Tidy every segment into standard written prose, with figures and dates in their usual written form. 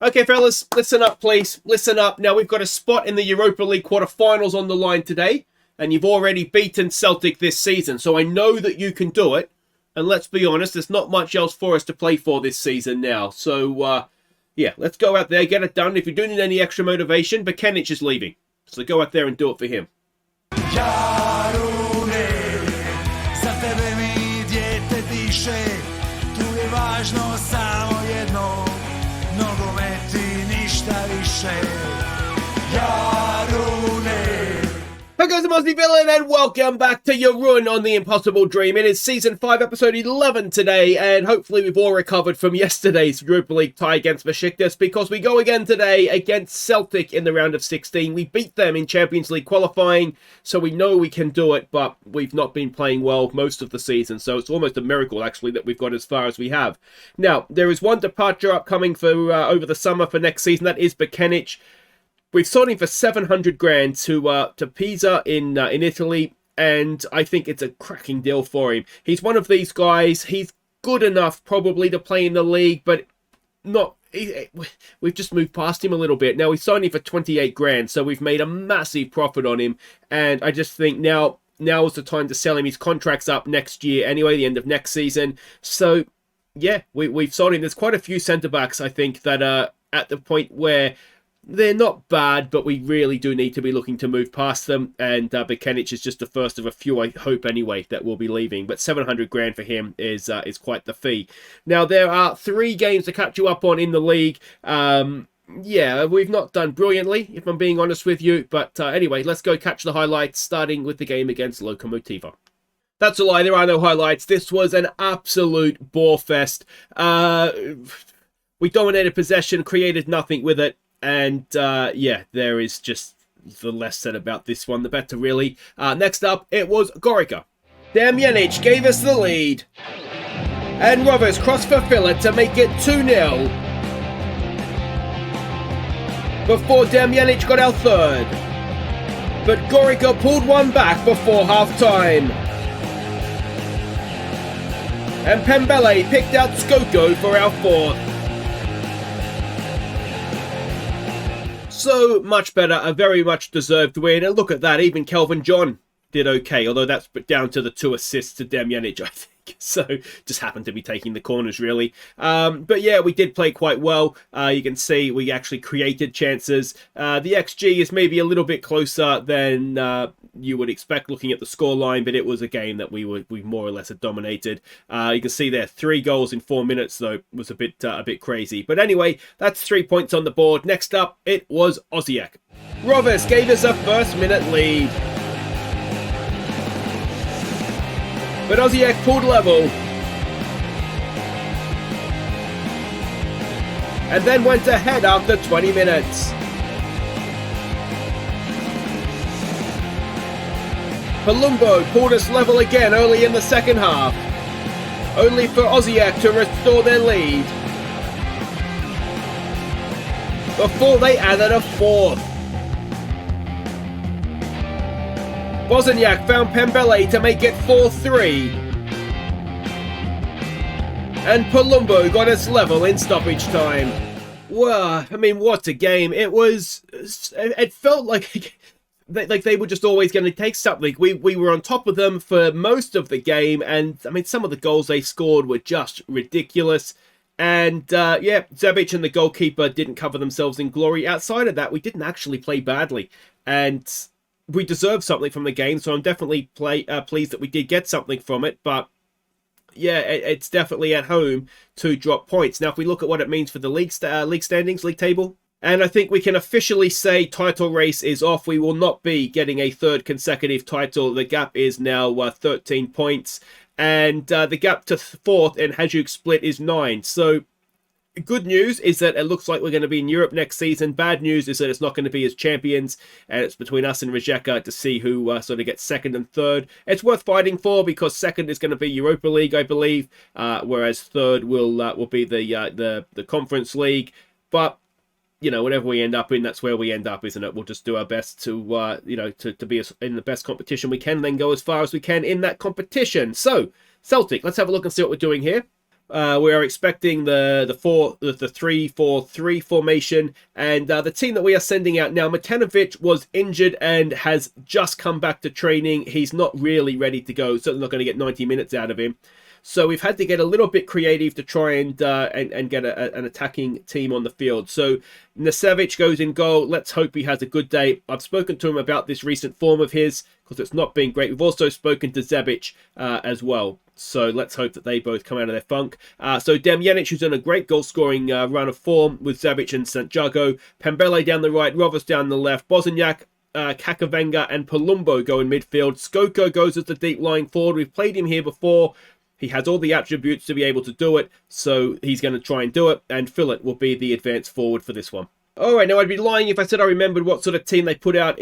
Okay, fellas, listen up, please. Listen up. Now, we've got a spot in the Europa League quarterfinals on the line today, and you've already beaten Celtic this season, so I know that you can do it. And let's be honest, there's not much else for us to play for this season now. So, yeah, let's go out there, get it done. If you do need any extra motivation, Bekenic is leaving. So go out there and do it for him. Jarune, za tebe mi dijete diše, tu je važno samo jedno, nogomet i ništa više. Jarune. Hey guys, I'm Aussie Villain and welcome back to Jarun on The Impossible Dream. It is Season 5, Episode 11 today, and hopefully we've all recovered from yesterday's Europa League tie against Besiktas because we go again today against Celtic in the round of 16. We beat them in Champions League qualifying, so we know we can do it, but we've not been playing well most of the season, so it's almost a miracle, actually, that we've got as far as we have. Now, there is one departure upcoming for over the summer for next season. That is Bekenic. We've sold him for 700 grand to Pisa in Italy, and I think it's a cracking deal for him. He's one of these guys. He's good enough probably to play in the league, but not. We've just moved past him a little bit. Now, we signed him for 28 grand, so we've made a massive profit on him, and I just think now is the time to sell him. His contract's up next year anyway, the end of next season. So, yeah, we've sold him. There's quite a few centre-backs, I think, that are at the point where they're not bad, but we really do need to be looking to move past them. And Bekenic is just the first of a few, I hope anyway, that will be leaving. But 700 grand for him is quite the fee. Now, there are 3 games to catch you up on in the league. Yeah, we've not done brilliantly, if I'm being honest with you. But anyway, let's go catch the highlights, starting with the game against Lokomotiva. That's a lie, there are no highlights. This was an absolute bore fest. We dominated possession, created nothing with it. And, yeah, there is just the less said about this one, the better, really. Next up, it was Gorica. Damjanic gave us the lead. And Rovers crossed for Filler to make it 2-0. Before Damjanic got our third. But Gorica pulled one back before half-time. And Pembele picked out Skoko for our fourth. So much better, a very much deserved win. And look at that, even Kelvin John did okay, although that's down to the 2 assists to Damjanic, I think. So just happened to be taking the corners, really. But yeah, we did play quite well. You can see we actually created chances. The XG is maybe a little bit closer than you would expect looking at the scoreline, but it was a game that we more or less had dominated. You can see there 3 goals in 4 minutes, though, was a bit crazy. But anyway, that's 3 points on the board. Next up, it was Osiak. Rovers gave us a first-minute lead. But Osiak pulled level. And then went ahead after 20 minutes. Palumbo pulled us level again early in the second half. Only for Osiak to restore their lead. Before they added a fourth. Wozniak found Pembele to make it 4-3. And Palumbo got us level in stoppage time. Well, I mean, what a game. It felt like they were just always going to take something. We were on top of them for most of the game, and I mean, some of the goals they scored were just ridiculous. And yeah, Zabic and the goalkeeper didn't cover themselves in glory. Outside of that, we didn't actually play badly. And we deserved something from the game, so I'm definitely pleased that we did get something from it. But yeah, it's definitely at home to drop points. Now, if we look at what it means for the league standings, league table, and I think we can officially say title race is off. We will not be getting a 3rd consecutive title. The gap is now 13 points, and the gap to 4th in Hajduk Split is 9. So good news is that it looks like we're going to be in Europe next season. Bad news is that it's not going to be as champions, and it's between us and Rijeka to see who sort of gets 2nd and 3rd. It's worth fighting for because 2nd is going to be Europa League, I believe, whereas 3rd will be the Conference League. But you know, whatever we end up in, that's where we end up, isn't it? We'll just do our best to to be in the best competition we can, then go as far as we can in that competition. So Celtic, let's have a look and see what we're doing here. We are expecting the 3-4-3 formation, and the team that we are sending out now. Matanovic was injured and has just come back to training. He's not really ready to go. Certainly not going to get 90 minutes out of him. So we've had to get a little bit creative to try and get an attacking team on the field. So Nasevic goes in goal. Let's hope he has a good day. I've spoken to him about this recent form of his because it's not been great. We've also spoken to Zebic as well. So let's hope that they both come out of their funk. So Damjanic, who's on a great goal-scoring run of form with Zebic and Santiago. Pembele down the right, Rovers down the left. Bosniak, Kakavenga and Palumbo go in midfield. Skoko goes as the deep lying forward. We've played him here before. He has all the attributes to be able to do it, so he's going to try and do it, and Philip will be the advanced forward for this one. All right, now I'd be lying if I said I remembered what sort of team they put out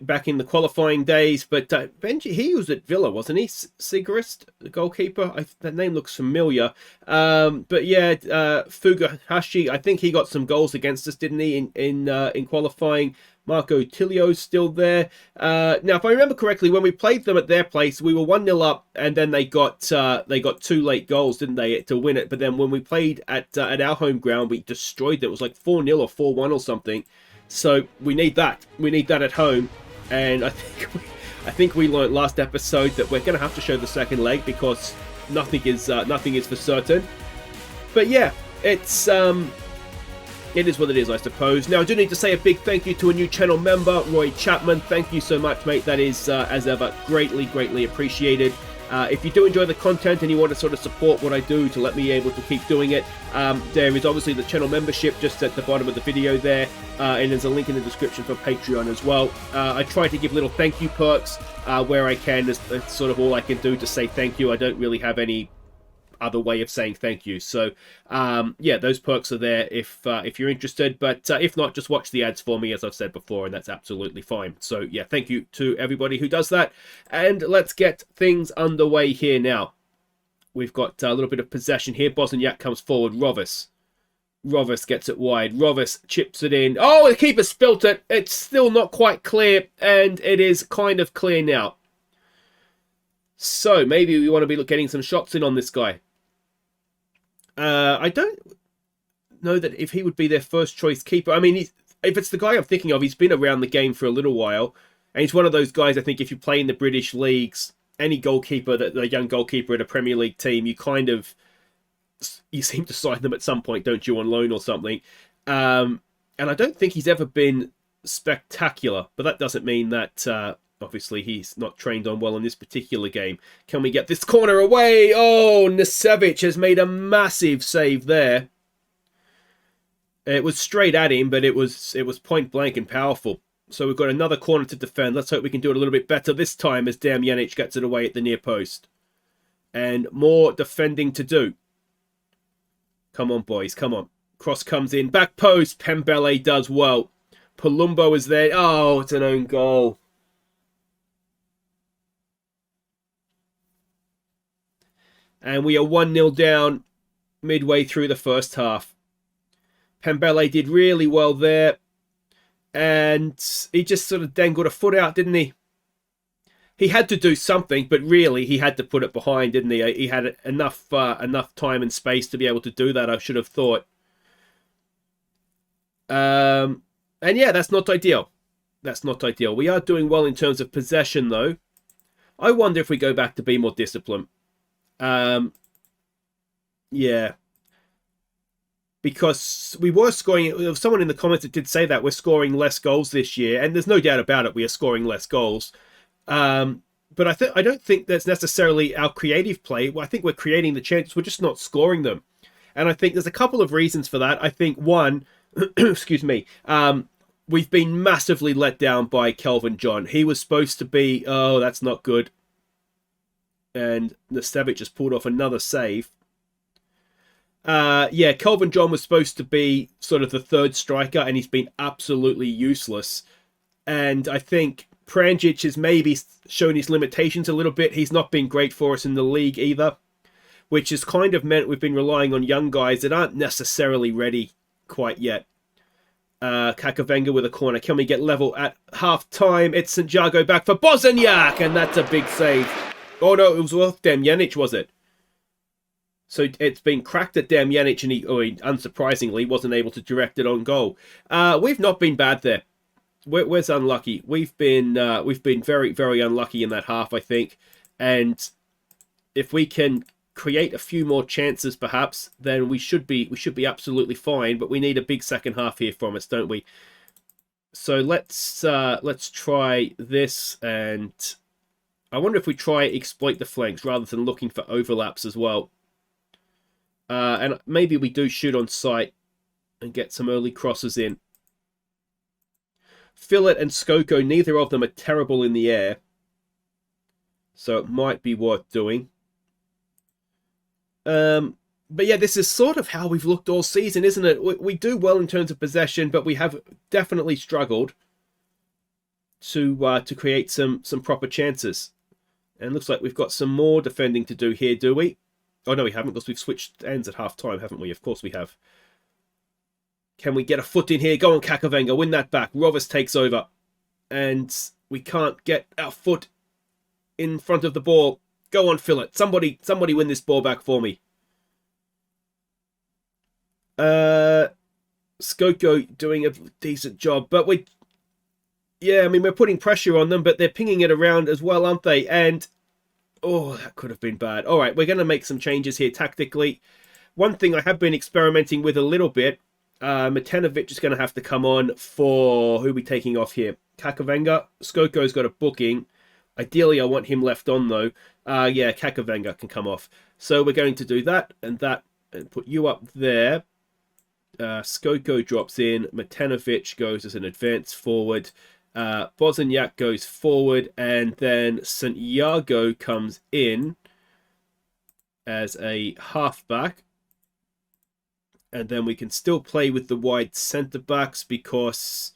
back in the qualifying days, but Benji, he was at Villa, wasn't he? Sigrist, the goalkeeper? That name looks familiar. But yeah, Fugahashi, I think he got some goals against us, didn't he, in qualifying? Marco Tilio's still there. Now, if I remember correctly, when we played them at their place, we were 1-0 up, and then they got 2 late goals, didn't they, to win it? But then when we played at our home ground, we destroyed them. It was like 4-0 or 4-1 or something. So we need that. We need that at home. And I think we learned last episode that we're going to have to show the second leg because nothing is for certain. But yeah, it is what it is, I suppose. Now, I do need to say a big thank you to a new channel member, Roy Chapman. Thank you so much, mate. That is, as ever, greatly, greatly appreciated. If you do enjoy the content and you want to sort of support what I do to let me able to keep doing it, there is obviously the channel membership just at the bottom of the video there, and there's a link in the description for Patreon as well. I try to give little thank you perks where I can. That's sort of all I can do to say thank you. I don't really have any other way of saying thank you. So yeah, those perks are there if you're interested, but if not, just watch the ads for me, as I've said before, and that's absolutely fine. So yeah, thank you to everybody who does that, and let's get things underway here now. We've got a little bit of possession here. Bosniak comes forward. Rovers gets it wide. Rovers chips it in. Oh, the keeper spilt it. It's still not quite clear, and it is kind of clear now. So maybe we want to be getting some shots in on this guy. I don't know that if he would be their first choice keeper. I mean, if it's the guy I'm thinking of, he's been around the game for a little while. And he's one of those guys, I think, if you play in the British leagues, any goalkeeper, the young goalkeeper at a Premier League team, you seem to sign them at some point, don't you, on loan or something. And I don't think he's ever been spectacular, but that doesn't mean that obviously he's not trained on well in this particular game. Can we get this corner away? Oh, Nasevic has made a massive save there. It was straight at him, but it was point blank and powerful. So we've got another corner to defend. Let's hope we can do it a little bit better this time as Damjanic gets it away at the near post. And more defending to do. Come on, boys, come on. Cross comes in. Back post. Pembele does well. Palumbo is there. Oh, it's an own goal. And we are 1-0 down midway through the first half. Pembele did really well there. And he just sort of dangled a foot out, didn't he? He had to do something, but really he had to put it behind, didn't he? He had enough time and space to be able to do that, I should have thought. And yeah, that's not ideal. That's not ideal. We are doing well in terms of possession, though. I wonder if we go back to be more disciplined. Yeah. Because we were scoring, someone in the comments that did say that we're scoring less goals this year, and there's no doubt about it, we are scoring less goals. But I don't think that's necessarily our creative play. I think we're creating the chances, we're just not scoring them. And I think there's a couple of reasons for that. I think one, excuse me, we've been massively let down by Kelvin John. He was supposed to be, oh, that's not good. And Nasevic just pulled off another save. Yeah, Kelvin John was supposed to be sort of the third striker, and he's been absolutely useless. And I think Pranjic has maybe shown his limitations a little bit. He's not been great for us in the league either, which has kind of meant we've been relying on young guys that aren't necessarily ready quite yet. Kakavenga with a corner. Can we get level at half-time? It's Santiago back for Bosniak, and that's a big save. Oh no, it was Damjanic, was it? So it's been cracked at Damjanic, and he unsurprisingly, wasn't able to direct it on goal. We've not been bad there. We're unlucky. We've been very, very unlucky in that half, I think. And if we can create a few more chances, perhaps, then we should be absolutely fine. But we need a big second half here from us, don't we? So let's try this, and I wonder if we try exploit the flanks rather than looking for overlaps as well. And maybe we do shoot on sight and get some early crosses in. Fillet and Skoko, neither of them are terrible in the air, so it might be worth doing. But yeah, this is sort of how we've looked all season, isn't it? We do well in terms of possession, but we have definitely struggled to create some proper chances. And looks like we've got some more defending to do here, do we? Oh, no, we haven't, because we've switched ends at half-time, haven't we? Of course we have. Can we get a foot in here? Go on, Kakavenga, win that back. Rovers takes over. And we can't get our foot in front of the ball. Go on, Fillet. Somebody win this ball back for me. Skoko doing a decent job. But yeah, I mean, we're putting pressure on them, but they're pinging it around as well, aren't they? And oh, that could have been bad. All right, we're going to make some changes here tactically. One thing I have been experimenting with a little bit, Matanovic is going to have to come on for... Who are we taking off here? Kakavenga. Skoko's got a booking. Ideally, I want him left on, though. Yeah, Kakavenga can come off. So we're going to do that, and put you up there. Skoko drops in. Matanovic goes as an advance forward. Bozaniak goes forward, and then Santiago comes in as a halfback. And then we can still play with the wide centre-backs because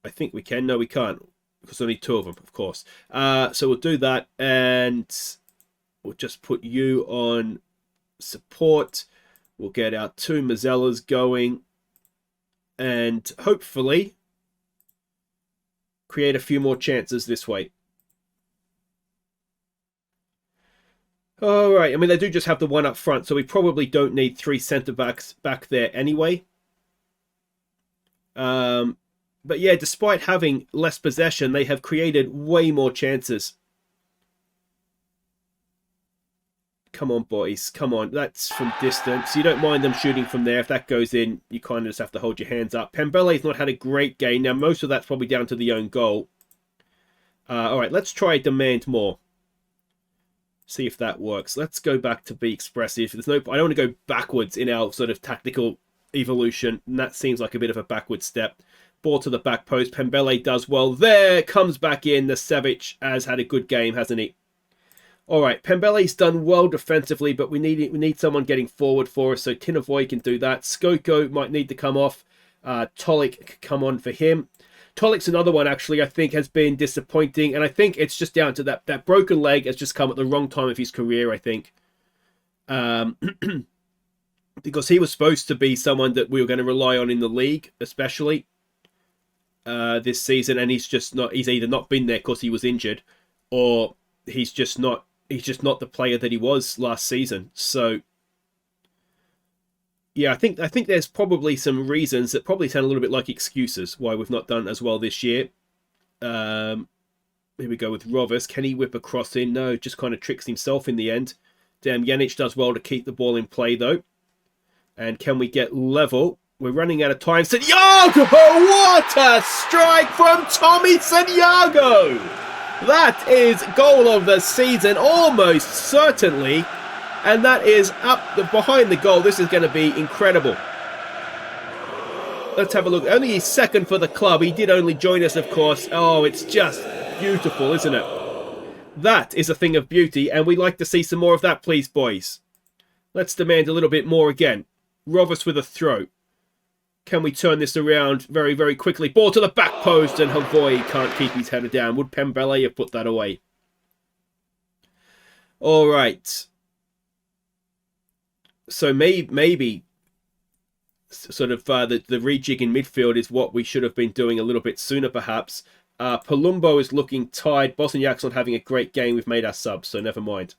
I think we can. No, we can't, because only two of them, of course. So we'll do that, and we'll just put you on support. We'll get our two Mazzellas going, and hopefully create a few more chances this way. All right, I mean, they do just have the one up front, so we probably don't need three centre-backs back there anyway. But yeah, despite having less possession, they have created way more chances. Come on, boys. Come on. That's from distance. You don't mind them shooting from there. If that goes in, you kind of just have to hold your hands up. Pembele's not had a great game. Now, most of that's probably down to the own goal. All right, let's try demand more. See if that works. Let's go back to be expressive. I don't want to go backwards in our sort of tactical evolution, and that seems like a bit of a backward step. Ball to the back post. Pembele does well there. Comes back in. The Savic has had a good game, hasn't he? All right, Pembele's done well defensively, but we need someone getting forward for us, so Tinavoy can do that. Skoko might need to come off. Tolik can come on for him. Tolik's another one, actually, I think has been disappointing, and I think it's just down to that broken leg has just come at the wrong time of his career, I think. Because he was supposed to be someone that we were going to rely on in the league, especially this season, and he's either not been there because he was injured, or he's just not the player that he was last season. So yeah, I think there's probably some reasons that probably sound a little bit like excuses why we've not done as well this year. Here we go with Rovers. Can he whip a cross in? No, just kind of tricks himself in the end. Damjanic does well to keep the ball in play, though. And can we get level? We're running out of time. Santiago! What a strike from Tommy Santiago! That is goal of the season, almost certainly. And that is behind the goal. This is going to be incredible. Let's have a look. Only his second for the club. He did only join us, of course. Oh, it's just beautiful, isn't it? That is a thing of beauty, and we'd like to see some more of that, please, boys. Let's demand a little bit more again. Rovers with a throw. Can we turn this around very, very quickly? Ball to the back post, and Havoy can't keep his header down. Would Pembele have put that away? All right. So maybe sort of the rejig in midfield is what we should have been doing a little bit sooner, perhaps. Palumbo is looking tired. Bosniak's not having a great game. We've made our subs, so never mind.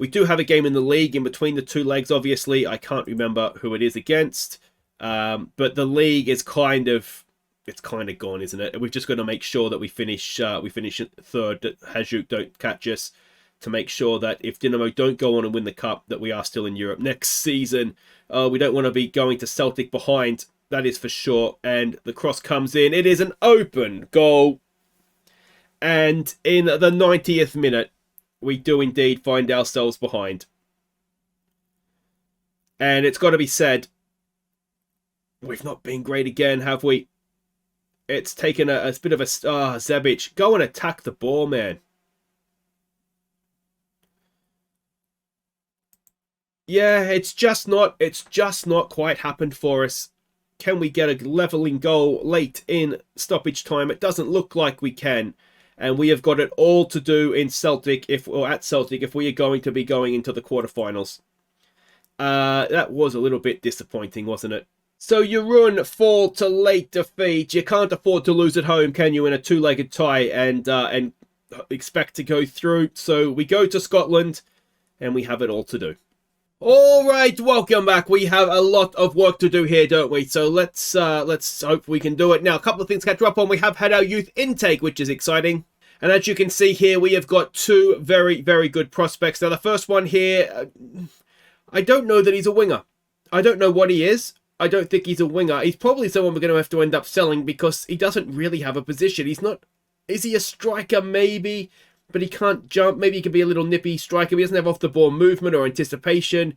We do have a game in the league in between the two legs, obviously. I can't remember who it is against. But the league is kind of gone, isn't it? We've just got to make sure that we finish third, that Hajduk don't catch us, to make sure that if Dinamo don't go on and win the cup, that we are still in Europe next season. We don't want to be going to Celtic behind, that is for sure. And the cross comes in. It is an open goal. And in the 90th minute, we do indeed find ourselves behind. And it's got to be said, we've not been great again, have we? It's taken a bit of a... Zebic, go and attack the ball, man. Yeah, it's just not quite happened for us. Can we get a leveling goal late in stoppage time? It doesn't look like we can. And we have got it all to do in Celtic, if we are going to be going into the quarterfinals. That was a little bit disappointing, wasn't it? So Jarun fall to late defeat. You can't afford to lose at home, can you, in a two-legged tie and expect to go through. So we go to Scotland and we have it all to do. All right, welcome back. We have a lot of work to do here, don't we? So let's hope we can do it. Now, a couple of things to catch up on. We have had our youth intake, which is exciting. And as you can see here, we have got two very, very good prospects. Now, the first one here, I don't know that he's a winger. I don't know what he is. I don't think he's a winger. He's probably someone we're going to have to end up selling because he doesn't really have a position. He's not... Is he a striker? Maybe. But he can't jump. Maybe he could be a little nippy striker. He doesn't have off-the-ball movement or anticipation.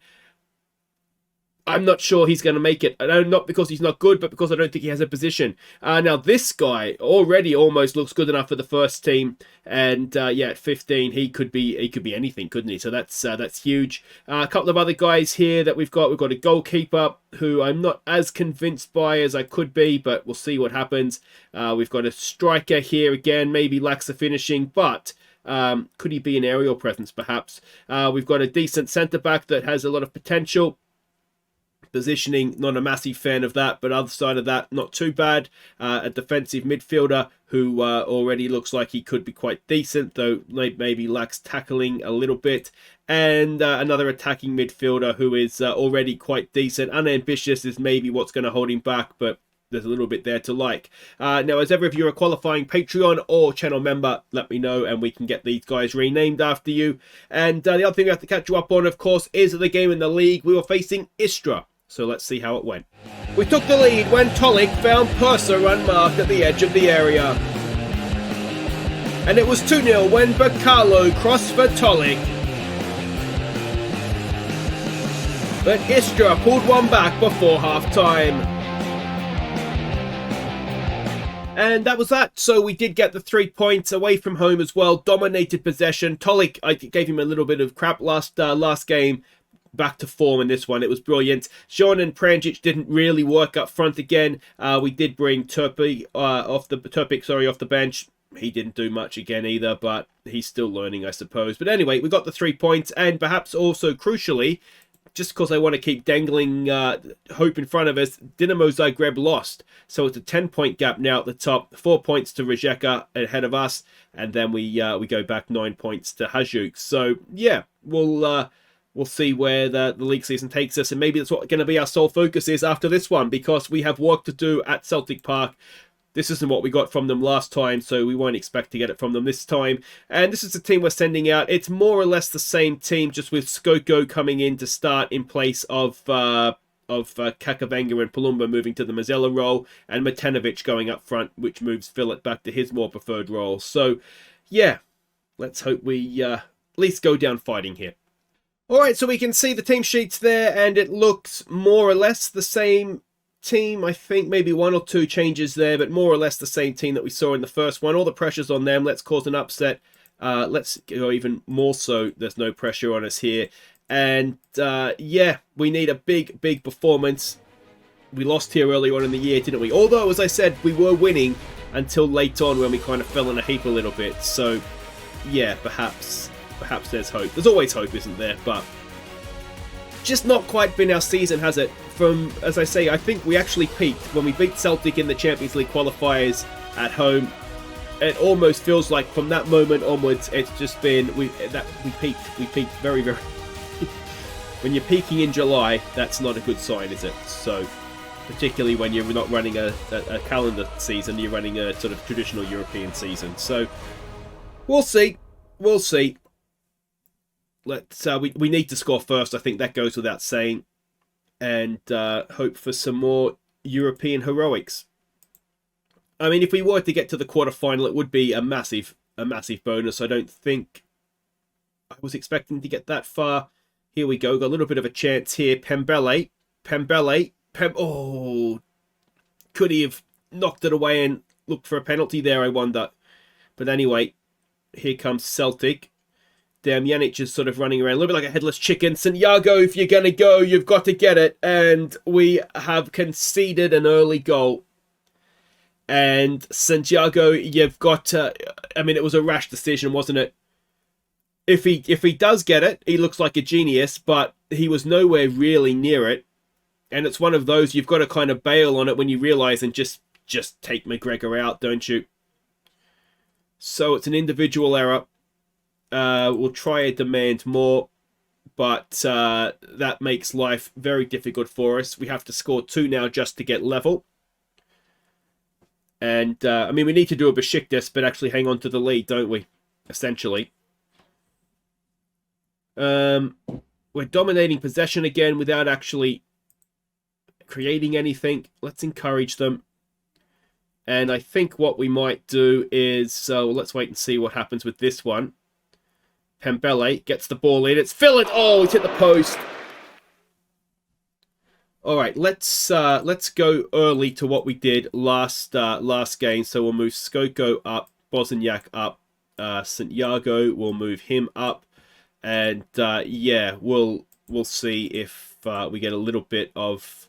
I'm not sure he's going to make it. Not because he's not good, but because I don't think he has a position. Now, this guy already almost looks good enough for the first team. And, yeah, at 15, he could be anything, couldn't he? So that's huge. A couple of other guys here that we've got. We've got a goalkeeper who I'm not as convinced by as I could be, but we'll see what happens. We've got a striker here again. Maybe lacks the finishing, but... could he be an aerial presence, perhaps? We've got a decent centre-back that has a lot of potential. Positioning, not a massive fan of that, but other side of that, not too bad. A defensive midfielder who already looks like he could be quite decent, though maybe lacks tackling a little bit. And another attacking midfielder who is already quite decent. Unambitious is maybe what's going to hold him back, but there's a little bit there to like. Now, as ever, if you're a qualifying Patreon or channel member, let me know and we can get these guys renamed after you. And the other thing we have to catch you up on, of course, is the game in the league. We were facing Istra. So let's see how it went. We took the lead when Tolik found Purser unmarked at the edge of the area. And it was 2-0 when Bacalo crossed for Tolik. But Istra pulled one back before half-time. And that was that. So we did get the 3 points away from home as well. Dominated possession. Tolik, I gave him a little bit of crap last game. Back to form in this one. It was brilliant. Sean and Pranjic didn't really work up front again. We did bring Turpik off the bench. He didn't do much again either, but he's still learning, I suppose. But anyway, we got the 3 points, and perhaps also crucially, just because I want to keep dangling hope in front of us, Dinamo Zagreb lost. So it's a 10-point gap now at the top. 4 points to Rijeka ahead of us, and then we go back 9 points to Hajduk. So yeah, we'll see where the league season takes us, and maybe that's what going to be our sole focus is after this one, because we have work to do at Celtic Park. This isn't what we got from them last time, so we won't expect to get it from them this time. And this is the team we're sending out. It's more or less the same team, just with Skoko coming in to start in place of Kakavenga and Palumba moving to the Mazzella role, and Matenovic going up front, which moves Fillet back to his more preferred role. So, yeah, let's hope we at least go down fighting here. Alright, so we can see the team sheets there, and it looks more or less the same team. I think maybe 1 or 2 changes there, but more or less the same team that we saw in the first one. All the pressure's on them. Let's cause an upset. Let's go even more so. There's no pressure on us here. And, yeah, we need a big performance. We lost here earlier on in the year, didn't we? Although, as I said, we were winning until late on when we kind of fell in a heap a little bit. So, yeah, perhaps there's hope. There's always hope, isn't there? But just not quite been our season, has it? From, as I say, I think we actually peaked when we beat Celtic in the Champions League qualifiers at home. It almost feels like from that moment onwards, it's just been we peaked. We peaked very, very, when you're peaking in July, that's not a good sign, is it? So, particularly when you're not running a calendar season, you're running a sort of traditional European season. So, we'll see. We'll see. Let's we need to score first. I think that goes without saying, and hope for some more European heroics. I mean, if we were to get to the quarterfinal, it would be a massive bonus. I don't think I was expecting to get that far. Here we go. Got a little bit of a chance here. Pembele. Oh, could he have knocked it away and looked for a penalty there, I wonder. But anyway, here comes Celtic. Damjanic is sort of running around a little bit like a headless chicken. Santiago, if you're going to go, you've got to get it. And we have conceded an early goal. And Santiago, you've got to... I mean, it was a rash decision, wasn't it? If he does get it, he looks like a genius, but he was nowhere really near it. And it's one of those, you've got to kind of bail on it when you realise and just take McGregor out, don't you? So it's an individual error. We'll try and demand more, but that makes life very difficult for us. We have to score 2 now just to get level. And, I mean, we need to do a Besiktas, but actually hang on to the lead, don't we? Essentially. We're dominating possession again without actually creating anything. Let's encourage them. And I think what we might do is... let's wait and see what happens with this one. Pembele gets the ball in. It's Philip. Oh, he's hit the post. All right, let's go early to what we did last game. So we'll move Skoko up, Bosniak up, Santiago. We'll move him up, and yeah, we'll see if we get a little bit of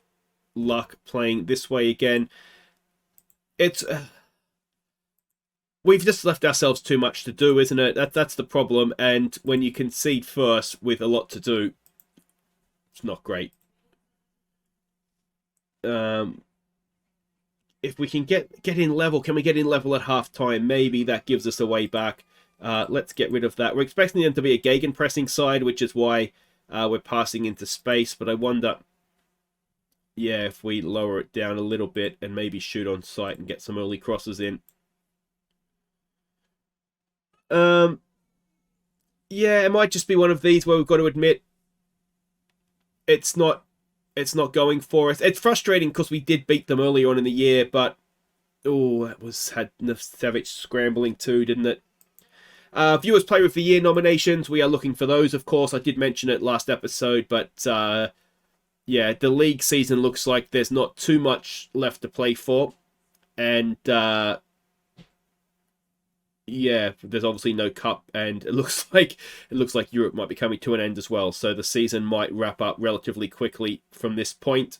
luck playing this way again. It's we've just left ourselves too much to do, isn't it? That's the problem. And when you concede first with a lot to do, it's not great. If we can get in level, can we get in level at half time? Maybe that gives us a way back. Let's get rid of that. We're expecting them to be a gegenpressing side, which is why we're passing into space. But I wonder, yeah, if we lower it down a little bit and maybe shoot on sight and get some early crosses in. Yeah, it might just be one of these where we've got to admit it's not going for us. It's frustrating because we did beat them earlier on in the year, but oh, that had Savage scrambling too, didn't it? Viewers Player of the Year nominations, we are looking for those, of course. I did mention it last episode, but yeah, the league season looks like there's not too much left to play for, and yeah, there's obviously no cup, and it looks like Europe might be coming to an end as well. So the season might wrap up relatively quickly from this point.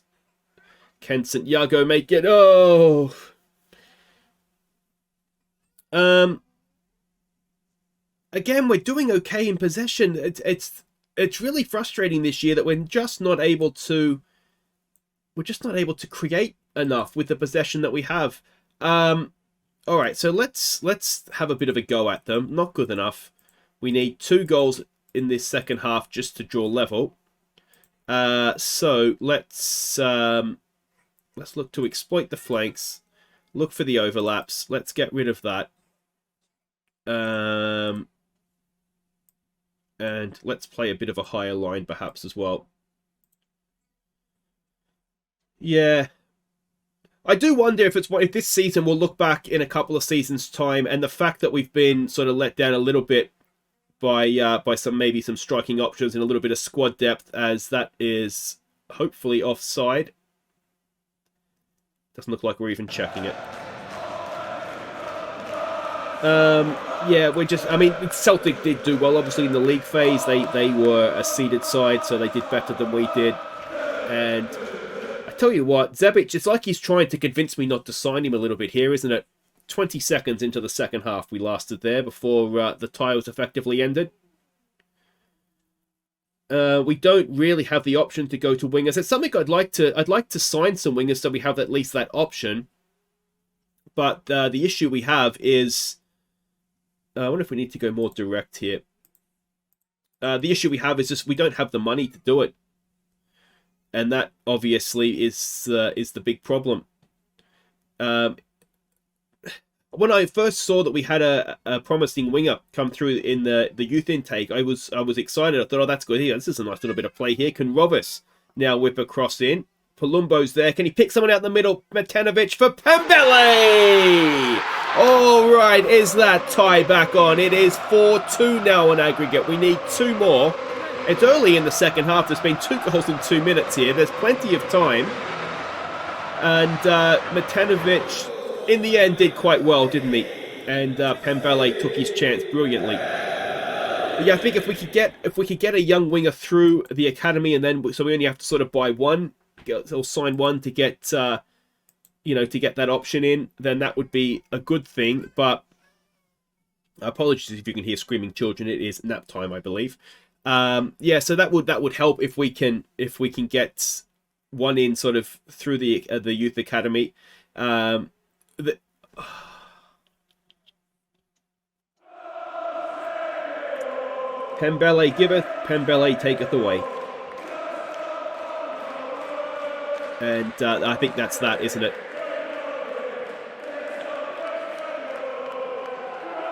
Can Santiago make it? Oh, again, we're doing okay in possession. It's really frustrating this year that we're just not able to create enough with the possession that we have. All right, so let's have a bit of a go at them. Not good enough. We need 2 goals in this second half just to draw level. So let's look to exploit the flanks. Look for the overlaps. Let's get rid of that. And let's play a bit of a higher line perhaps as well. Yeah. I do wonder if this season we'll look back in a couple of seasons' time, and the fact that we've been sort of let down a little bit by some striking options and a little bit of squad depth, as that is hopefully offside. Doesn't look like we're even checking it. Yeah, Celtic did do well, obviously, in the league phase. They were a seeded side, so they did better than we did. And I tell you what, Zebic, it's like he's trying to convince me not to sign him a little bit here, isn't it? 20 seconds into the second half we lasted there before the tie was effectively ended. We don't really have the option to go to wingers. It's something I'd like to sign some wingers so we have at least that option. But the issue we have is... I wonder if we need to go more direct here. The issue we have is just we don't have the money to do it. And that obviously is the big problem. When I first saw that we had a promising winger come through in the youth intake, I was excited. I thought, oh, that's good here. This is a nice little bit of play here. Can Rovis now whip across in? Palumbo's there. Can he pick someone out in the middle? Matanovic for Pembele! All right, is that tie back on? It is 4-2 now on aggregate. We need 2 more. It's early in the second half. There's been 2 goals in 2 minutes here. There's plenty of time. And Matanovic, in the end, did quite well, didn't he? And Pembele took his chance brilliantly. But yeah, I think if we could get a young winger through the academy, and then so we only have to sort of buy one, or sign one to get to get that option in, then that would be a good thing. But apologies if you can hear screaming children. It is nap time, I believe. Yeah, so that would help if we can get one in sort of through the youth academy. Pembele giveth, Pembele taketh away. And I think that's that, isn't it?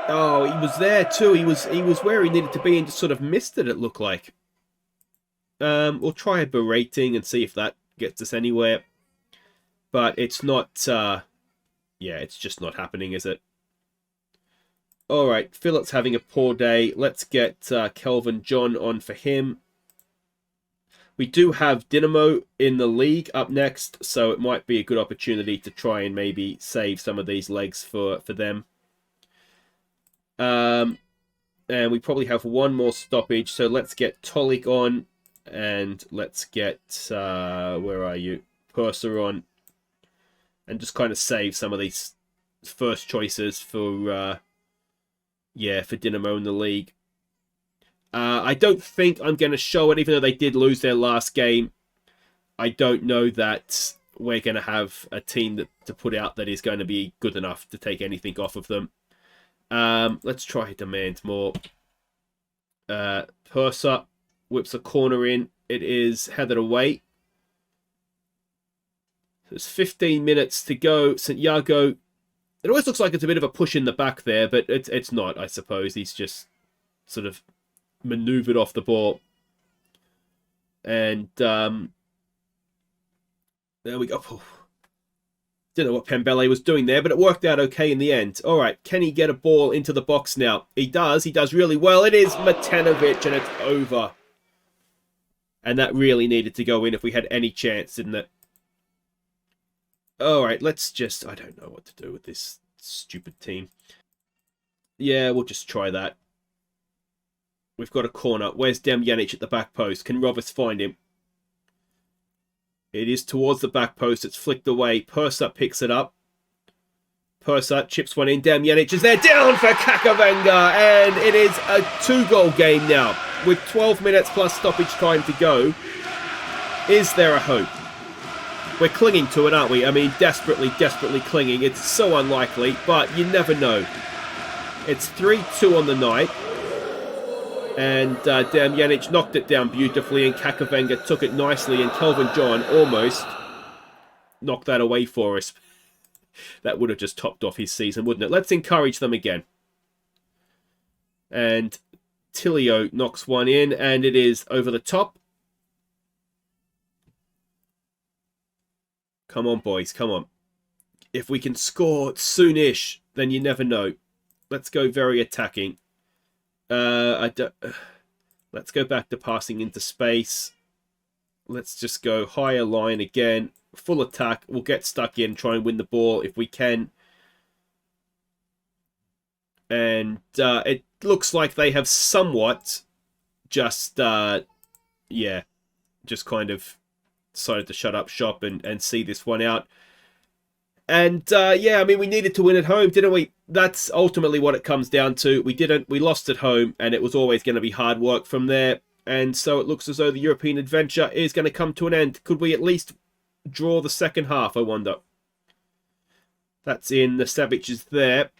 Oh, he was there too. He was where he needed to be and just sort of missed it, it looked like. We'll try a berating and see if that gets us anywhere. But it's not... yeah, it's just not happening, is it? Alright, Philip's having a poor day. Let's get Kelvin John on for him. We do have Dynamo in the league up next, so it might be a good opportunity to try and maybe save some of these legs for them. And we probably have one more stoppage, so let's get Tolik on, and let's get, where are you? Purser on, and just kind of save some of these first choices for, yeah, for Dynamo in the league. I don't think I'm going to show it, even though they did lose their last game. I don't know that we're going to have a team to put out that is going to be good enough to take anything off of them. Let's try demand more. Purser whips a corner in. It is headed away. There's 15 minutes to go. St. Iago. It always looks like it's a bit of a push in the back there, but it's not, I suppose. He's just sort of maneuvered off the ball. And there we go. Don't know what Pembele was doing there, but it worked out okay in the end. All right, can he get a ball into the box now? He does. He does really well. It is Matanovic, and it's over. And that really needed to go in if we had any chance, didn't it? All right, let's just... I don't know what to do with this stupid team. Yeah, we'll just try that. We've got a corner. Where's Demjanic at the back post? Can Rovis find him? It is towards the back post. It's flicked away. Purser picks it up. Purser chips one in. Demjanic is there. Down for Kakavenga. And it is a 2-goal game now. With 12 minutes plus stoppage time to go. Is there a hope? We're clinging to it, aren't we? I mean, desperately, desperately clinging. It's so unlikely, but you never know. It's 3-2 on the night. And Demjanic knocked it down beautifully, and Kakavenga took it nicely, and Kelvin John almost knocked that away for us. That would have just topped off his season, wouldn't it? Let's encourage them again. And Tilio knocks one in, and it is over the top. Come on, boys, come on. If we can score soonish, then you never know. Let's go very attacking. Let's go back to passing into space. Let's just go higher line again. Full attack. We'll get stuck in, try and win the ball if we can. And it looks like they have somewhat just, yeah, just kind of decided to shut up shop and see this one out. And, yeah, I mean, we needed to win at home, didn't we? That's ultimately what it comes down to. We didn't. We lost at home, and it was always going to be hard work from there. And so it looks as though the European adventure is going to come to an end. Could we at least draw the second half, I wonder? That's in. The Savic is there.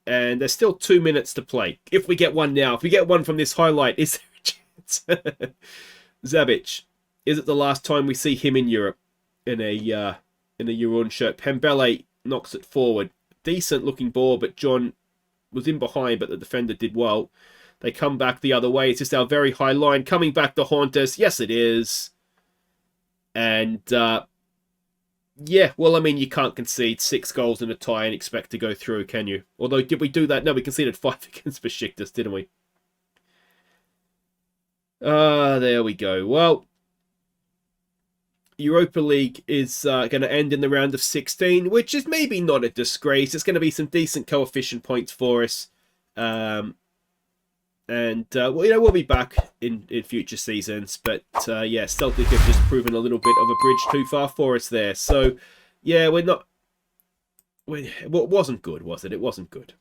And there's still 2 minutes to play. If we get one now, if we get one from this highlight, is there a chance? Zabic. Is it the last time we see him in Europe in a Jarun shirt? Pembele knocks it forward. Decent looking ball, but John was in behind, but the defender did well. They come back the other way. It's just our very high line coming back to haunt us. Yes, it is. And, yeah, well, I mean, you can't concede 6 goals in a tie and expect to go through, can you? Although, did we do that? No, we conceded 5 against Besiktas, didn't we? There we go. Well, Europa League is going to end in the round of 16, which is maybe not a disgrace. It's going to be some decent coefficient points for us. Well, we'll be back in future seasons. But, yeah, Celtic have just proven a little bit of a bridge too far for us there. So, yeah, it wasn't good, was it? It wasn't good.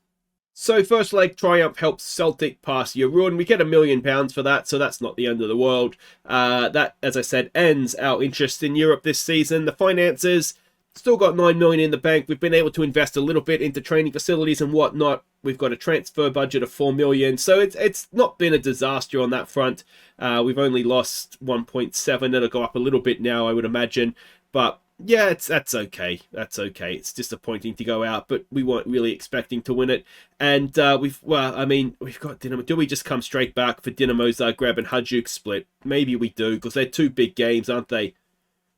So, first leg triumph helps Celtic pass Jarun. We get £1 million for that, so that's not the end of the world. That, as I said, ends our interest in Europe this season. The finances, still got £9 million in the bank. We've been able to invest a little bit into training facilities and whatnot. We've got a transfer budget of £4 million, so it's not been a disaster on that front. We've only lost 1.7. It'll go up a little bit now, I would imagine, but yeah, that's okay. That's okay. It's disappointing to go out, but we weren't really expecting to win it. And we've got Dinamo. Do we just come straight back for Dinamo Zagreb and Hajduk split? Maybe we do, because they're 2 big games, aren't they?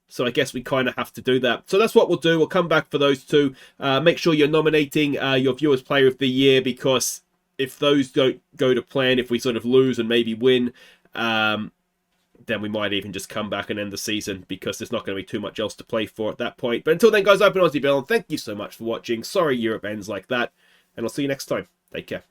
So I guess we kind of have to do that. So that's what we'll do. We'll come back for those 2. Make sure you're nominating your Viewers Player of the Year, because if those don't go to plan, if we sort of lose and maybe win, then we might even just come back and end the season, because there's not going to be too much else to play for at that point. But until then, guys, I've been Aussie Bill, and thank you so much for watching. Sorry Europe ends like that, and I'll see you next time. Take care.